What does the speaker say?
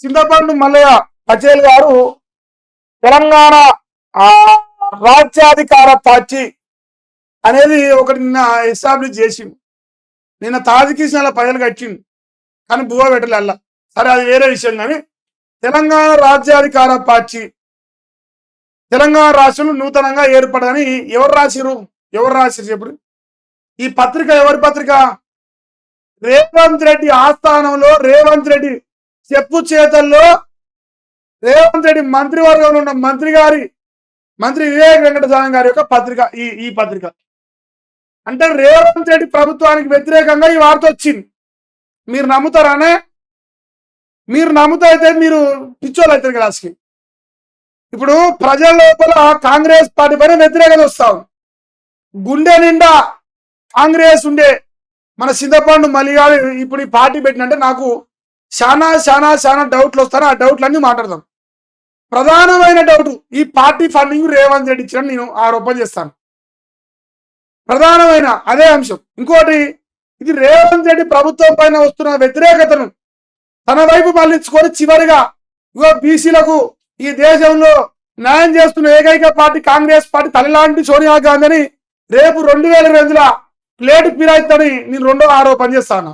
చింతపండు మల్లయ్య పటేల్ గారు తెలంగాణ రాజ్యాధికార పార్టీ అనేది ఒకటి నిన్న ఎస్టాబ్లిష్ చేసిండు. నిన్న తాజకీసాల ప్రజలు కట్టిండు కానీ బువ్వ పెట్టలే. సరే అది వేరే విషయం. కానీ తెలంగాణ రాజ్యాధికార పార్టీ తెలంగాణ రాష్ట్రంలో నూతనంగా ఏర్పడదని ఎవరు రాసిరు చెప్పుడు. ఈ పత్రిక ఎవరి పత్రిక? రేవంత్ రెడ్డి ఆస్థానంలో, రేవంత్ రెడ్డి చెప్పు చేతల్లో, రేవంత్ రెడ్డి మంత్రివర్గంలో ఉన్న మంత్రి వివేక్ వెంకటస్వామి గారి యొక్క పత్రిక ఈ పత్రిక. అంటే రేవంత్ రెడ్డి ప్రభుత్వానికి వ్యతిరేకంగా ఈ వార్త వచ్చింది. మీరు నమ్ముతారానే? మీరు నమ్ముతాయితే మీరు పిచ్చోళ్ళు అవుతారు క్లాస్కి. ఇప్పుడు ప్రజల లోపల కాంగ్రెస్ పార్టీ పైన వ్యతిరేకత వస్తాం. గుండె నిండా కాంగ్రెస్ ఉండే మన చింతపండు మల్లిగారు ఇప్పుడు ఈ పార్టీ పెట్టినంటే నాకు చాలా డౌట్లు వస్తాను. ఆ డౌట్లన్నీ మాట్లాడదాం. ప్రధానమైన డౌట్, ఈ పార్టీ ఫండింగ్ రేవంత్ రెడ్డి ఇచ్చిన నేను ఆరోపణ చేస్తాను. ప్రధానమైన అదే అంశం. ఇంకోటి, ఇది రేవంత్ రెడ్డి ప్రభుత్వం పైన వస్తున్న వ్యతిరేకతను తన వైపు మళ్లించుకొని చివరిగా బీసీలకు ఈ దేశంలో న్యాయం చేస్తున్న ఏకైక పార్టీ కాంగ్రెస్ పార్టీ తల్లిలాంటి సోనియా గాంధీని రేపు 2022 ప్లేటు ఫిరాయితని నేను రెండో ఆరోపణ చేస్తాను.